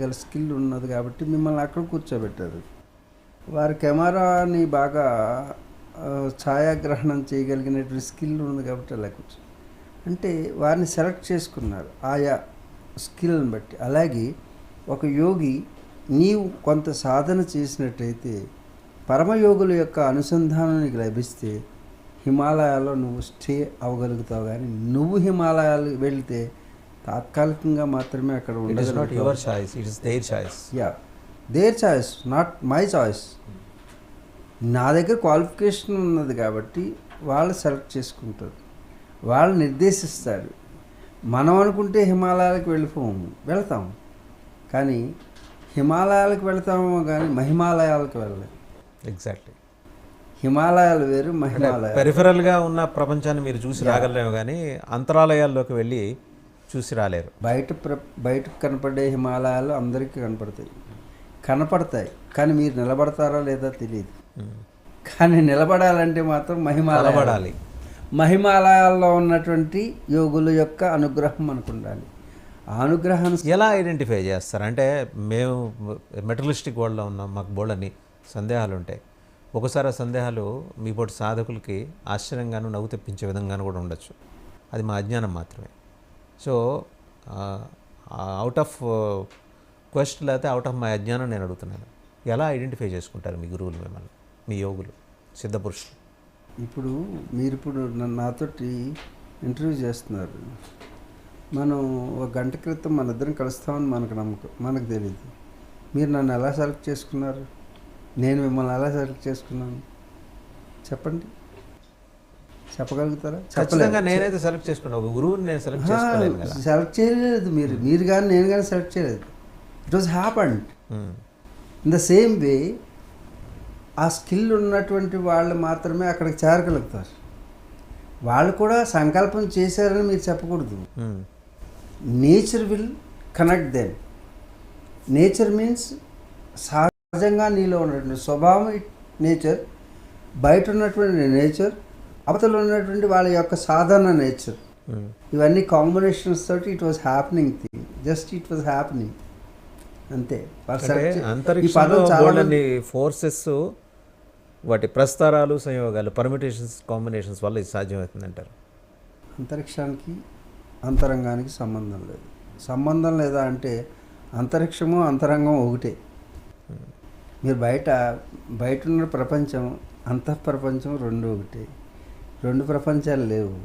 గల స్కిల్ ఉన్నది కాబట్టి మిమ్మల్ని అక్కడ కూర్చోబెట్టారు. వారి కెమెరాని బాగా ఛాయాగ్రహణం చేయగలిగినటువంటి స్కిల్ ఉంది కాబట్టి అలా కూర్చో అంటే వారిని సెలెక్ట్ చేసుకున్నారు ఆయా స్కిల్ని బట్టి. అలాగే ఒక యోగి నీవు కొంత సాధన చేసినట్టయితే పరమయోగుల యొక్క అనుసంధానం నీకు లభిస్తే హిమాలయాల్లో నువ్వు స్టే అవ్వగలుగుతావు. కానీ నువ్వు హిమాలయాలు వెళ్తే తాత్కాలికంగా మాత్రమే అక్కడ ఉండగలుగుతావు. Yeah, their choice, not my choice. నా దగ్గర క్వాలిఫికేషన్ ఉన్నది కాబట్టి వాళ్ళు సెలెక్ట్ చేసుకుంటారు, వాళ్ళు నిర్దేశిస్తారు. మనం అనుకుంటే హిమాలయాలకు వెళ్తాం కానీ హిమాలయాలకు వెళ్తామో కానీ మహిమాలయాలకు వెళ్ళలేము. ఎగ్జాక్ట్లీ. హిమాలయాలు వేరు, మహిమాలయాలు. పెరిఫరల్గా ఉన్న ప్రపంచాన్ని మీరు చూసి రాగలేము కానీ అంతరాలయాల్లోకి వెళ్ళి చూసి రాలేరు. బయటకు కనపడే హిమాలయాలు అందరికీ కనపడతాయి కానీ మీరు నిలబడతారా లేదా తెలియదు. కానీ నిలబడాలంటే మాత్రం నిలబడాలి. మహిమాలయాల్లో ఉన్నటువంటి యోగుల యొక్క అనుగ్రహం మనకు ఉండాలి. ఆ అనుగ్రహాన్ని ఎలా ఐడెంటిఫై చేస్తారు? అంటే మేము మెటరలిస్టిక్ వరల్డ్లో ఉన్నాం, మాకు బోల్డని సందేహాలు ఉంటాయి. ఒకసారి ఆ సందేహాలు మీ పోటీ సాధకులకి ఆశ్చర్యంగాను నవ్వు తెప్పించే విధంగాను కూడా ఉండొచ్చు. అది మా అజ్ఞానం మాత్రమే. సో అవుట్ ఆఫ్ క్వశ్చన్ లేకపోతే అవుట్ ఆఫ్ మై అజ్ఞానం నేను అడుగుతున్నాను. ఎలా ఐడెంటిఫై చేసుకుంటారు మీ గురువులు మిమ్మల్ని, మీ యోగులు, సిద్ధపురుషులు? ఇప్పుడు మీరు నాతోటి ఇంటర్వ్యూ చేస్తున్నారు. మనం ఒక గంట క్రితం మన ఇద్దరం కలుస్తామని మనకు తెలియదు. మీరు నన్ను ఎలా సెలెక్ట్ చేసుకున్నారు? నేను మిమ్మల్ని ఎలా సెలెక్ట్ చేసుకున్నాను చెప్పండి, చెప్పగలుగుతారా? ఖచ్చితంగా నేనైతే సెలెక్ట్ చేసుకున్నాను. ఒక గురువుని నేను సెలెక్ట్ చేసుకోలేదు కదా. సెలెక్ట్ చేయలేదు మీరు కానీ నేను కానీ సెలెక్ట్ చేయలేదు. It was happened in the same way. ఆ స్కిల్ ఉన్నటువంటి వాళ్ళు మాత్రమే అక్కడికి చేరగలుగుతారు. వాళ్ళు కూడా సంకల్పం చేశారని మీరు చెప్పకూడదు. Nature will connect them. Nature means సహజంగా నీలో ఉన్నటువంటి స్వభావం నేచర్, బయట ఉన్నటువంటి నేచర్, అవతల ఉన్నటువంటి వాళ్ళ యొక్క సాధారణ నేచర్, ఇవన్నీ కాంబినేషన్స్ తోటి it was happening thing. Just it was happening అంతే. అంతరిక్షంలో ఫోర్సెస్, వాటి ప్రస్తారాలు, సంయోగాలు, పర్మిటేషన్స్, కాంబినేషన్స్ వల్ల ఇది సాధ్యమవుతుందంటారు. అంతరిక్షానికి అంతరంగానికి సంబంధం లేదు. సంబంధం లేదా అంటే అంతరిక్షము అంతరంగం ఒకటే. మీరు బయట ఉన్న ప్రపంచం, అంతఃప్రపంచం రెండు ఒకటే. రెండు ప్రపంచాలు లేవు.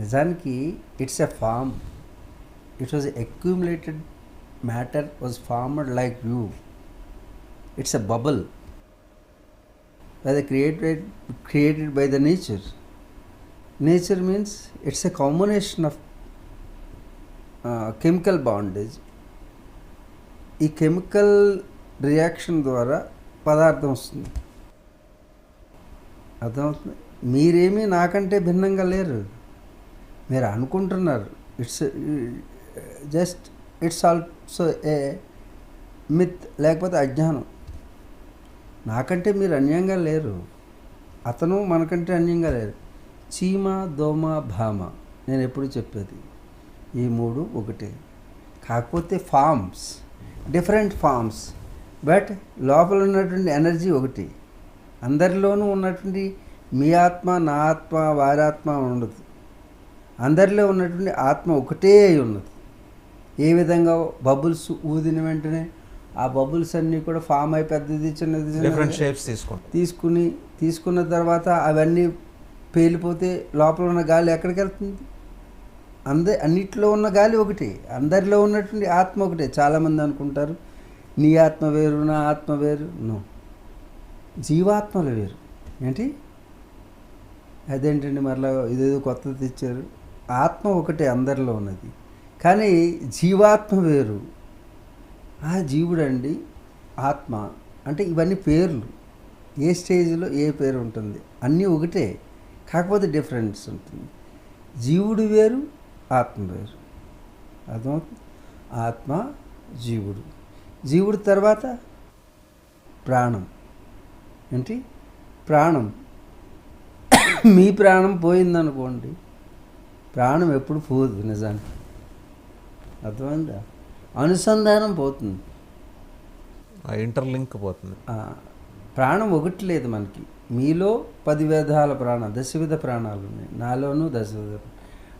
నిజానికి it's a form. It was accumulated matter was formed like you. It's a bubble created by the nature. Nature means it's a combination of chemical bondage. ఈ కెమికల్ రియాక్షన్ ద్వారా పదార్థం వస్తుంది. అర్థమవుతుంది? మీరేమీ నాకంటే భిన్నంగా లేరు. మీరు అనుకుంటున్నారు. ఇట్స్ ఆల్సో ఏ మిత్, లేకపోతే అజ్ఞానం. నాకంటే మీరు అన్యంగా లేరు, అతను మనకంటే అన్యంగా లేరు. చీమ, దోమ, భామ నేను ఎప్పుడు చెప్పేది ఈ మూడు ఒకటే. కాకపోతే ఫామ్స్, డిఫరెంట్ ఫామ్స్, బట్ లోపల ఉన్నటువంటి ఎనర్జీ ఒకటి. అందరిలోనూ ఉన్నటువంటి మీ ఆత్మ, నా ఆత్మ, వారి ఆత్మ ఉండదు. అందరిలో ఉన్నటువంటి ఆత్మ ఒకటే అయి ఉన్నది. ఏ విధంగా బబుల్స్ ఊదిన వెంటనే ఆ బబుల్స్ అన్నీ కూడా ఫామ్ అయి పెద్దది చిన్నది డిఫరెంట్ షేప్స్ తీసుకున్న తర్వాత అవన్నీ పేలిపోతే లోపల ఉన్న గాలి ఎక్కడికి వెళ్తుంది? అన్నిట్లో ఉన్న గాలి ఒకటి. అందరిలో ఉన్నటువంటి ఆత్మ ఒకటే. చాలామంది అనుకుంటారు నీ ఆత్మ వేరు, నా ఆత్మ వేరు. నో, జీవాత్మలు వేరు. ఏంటి అదేంటండి మరలా ఇదేదో కొత్తది తెచ్చారు? ఆత్మ ఒకటే అందరిలో ఉన్నది, కానీ జీవాత్మ వేరు. ఆ జీవుడండి ఆత్మ అంటే ఇవన్నీ పేర్లు. ఏ స్టేజ్లో ఏ పేరు ఉంటుంది, అన్నీ ఒకటే, కాకపోతే డిఫరెన్స్ ఉంటుంది. జీవుడు వేరు, ఆత్మ వేరు. అర్థమవుతుంది? ఆత్మ, జీవుడు. జీవుడు తర్వాత ప్రాణం. ఏంటి? ప్రాణం. మీ ప్రాణం పోయిందనుకోండి, ప్రాణం ఎప్పుడు పోదు నిజానికి. అర్థమైందా? అనుసంధానం పోతుంది. ఆ ఇంటర్లింక్ పోతుంది. ఆ, ప్రాణం ఒకటి లేదు మనకి. మీలో 10 విధాల ప్రాణం, దశవిధ ప్రాణాలు ఉన్నాయి. నాలోనూ దశవిధ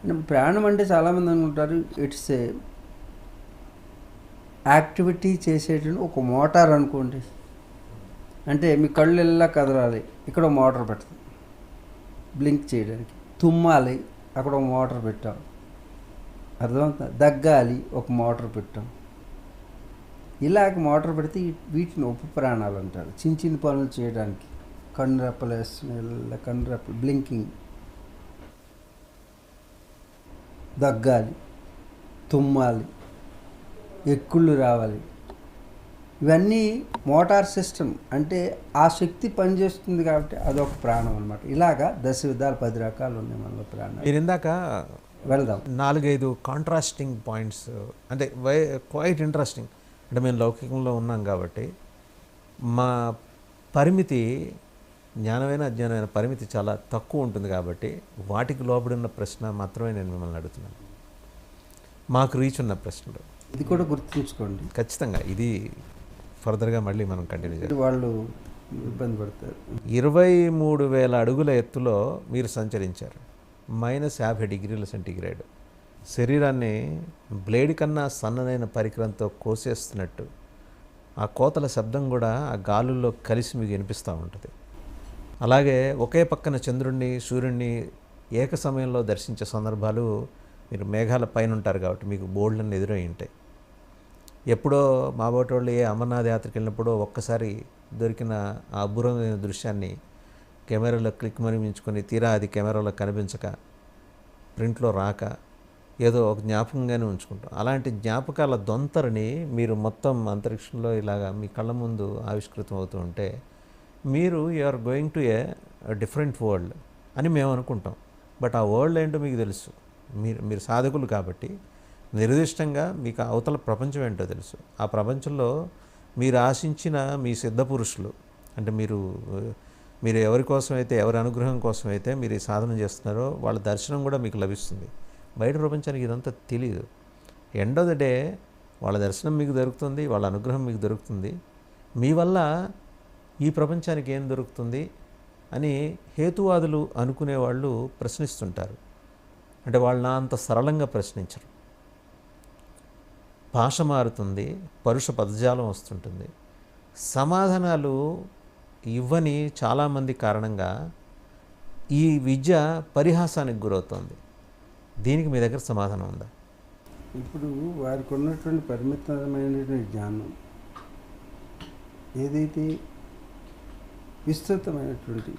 అంటే ప్రాణం అంటే చాలామంది అనుకుంటారు ఇట్స్ ఏ యాక్టివిటీ చేసేటువంటి ఒక మోటార్ అనుకోండి. అంటే మీ కళ్ళు ఎలా కదలాలి, ఇక్కడ ఒక మోటార్ పెడతాం బ్లింక్ చేయడానికి. తుమ్మాలి, అక్కడ ఒక మోటార్ పెట్టాం. అర్థమవుతుందా? దగ్గాలి, ఒక మోటార్ పెట్టాం. ఇలాగ మోటార్ పెడితే వీటిని ఉప ప్రాణాలు అంటారు. చిన్న చిన్న పనులు చేయడానికి కన్ను రెప్పలు వేస్తున్నాయి, కన్ను రెప్పలు బ్లింకింగ్, దగ్గాలి, తుమ్మాలి, ఎక్కుళ్ళు రావాలి, ఇవన్నీ మోటార్ సిస్టమ్. అంటే ఆ శక్తి పనిచేస్తుంది కాబట్టి అదొక ప్రాణం అనమాట. ఇలాగా 10 విధాలు 10 రకాలు ఉన్నాయి మనలో ప్రాణాలు. మీరు ఇందాక వెళ్దాం. 4-5 కాంట్రాస్టింగ్ పాయింట్స్ అంటే క్వైట్ ఇంట్రెస్టింగ్. అంటే మేము లౌకికంలో ఉన్నాం కాబట్టి మా పరిమితి, జ్ఞానమైన అజ్ఞానమైన పరిమితి చాలా తక్కువ ఉంటుంది కాబట్టి వాటికి లోబడిన ప్రశ్న మాత్రమే నేను మిమ్మల్ని అడుగుతున్నాను. మాకు రీచ్ ఉన్న ప్రశ్నలు ఇది కూడా గుర్తుంచుకోండి. ఖచ్చితంగా ఇది ఫర్దర్గా మళ్ళీ మనం కంటిన్యూ చేయాలి. వాళ్ళు ఇబ్బంది పడతారు. 23,000 అడుగుల ఎత్తులో మీరు సంచరించారు, -50 డిగ్రీల సెంటీగ్రేడ్. శరీరాన్ని బ్లేడ్ కన్నా సన్ననైన పరికరంతో కోసేస్తున్నట్టు ఆ కోతల శబ్దం కూడా ఆ గాలుల్లో కలిసి మీకు వినిపిస్తూ ఉంటుంది. అలాగే ఒకే పక్కన చంద్రుణ్ణి సూర్యుడిని ఏక సమయంలో దర్శించే సందర్భాలు మీరు మేఘాల పైన ఉంటారు కాబట్టి మీకు బోల్డ్ని ఎదురై ఉంటాయి. ఎప్పుడో మా బోటోళ్ళు ఏ అమర్నాథ్ యాత్రకి వెళ్ళినప్పుడో ఒక్కసారి దొరికిన ఆ అబ్బురమైన దృశ్యాన్ని కెమెరాలో క్లిక్ మరిమించుకొని తీరా అది కెమెరాలో కనిపించక ప్రింట్లో రాక ఏదో ఒక జ్ఞాపకంగానే ఉంచుకుంటాం. అలాంటి జ్ఞాపకాల దొంతరని మీరు మొత్తం అంతరిక్షంలో ఇలాగా మీ కళ్ళ ముందు ఆవిష్కృతం అవుతూ ఉంటే మీరు are going to a different world అని మేము అనుకుంటాం. బట్ ఆ వరల్డ్ ఏంటో మీకు తెలుసు. మీరు సాధకులు కాబట్టి నిర్దిష్టంగా మీకు అవతల ప్రపంచం ఏంటో తెలుసు. ఆ ప్రపంచంలో మీరు ఆశించిన మీ సిద్ధ పురుషులు అంటే మీరు ఎవరి కోసమైతే, ఎవరి అనుగ్రహం కోసమైతే మీరు ఈ సాధన చేస్తున్నారో వాళ్ళ దర్శనం కూడా మీకు లభిస్తుంది. బయట ప్రపంచానికి ఇదంతా తెలియదు. ఎండ్ ఆఫ్ ద డే వాళ్ళ దర్శనం మీకు దొరుకుతుంది, వాళ్ళ అనుగ్రహం మీకు దొరుకుతుంది. మీ వల్ల ఈ ప్రపంచానికి ఏం దొరుకుతుంది అని హేతువాదులు అనుకునేవాళ్ళు ప్రశ్నిస్తుంటారు. అంటే వాళ్ళు నా అంత సరళంగా ప్రశ్నించరు. భాష మారుతుంది, పరుష పదజాలం వస్తుంటుంది. సమాధానాలు ఇవ్వని చాలామంది కారణంగా ఈ విద్య పరిహాసానికి గురవుతోంది. దీనికి మీ దగ్గర సమాధానం ఉందా? ఇప్పుడు వారికి ఉన్నటువంటి పరిమితమైనటువంటి జ్ఞానం ఏదైతే విస్తృతమైనటువంటి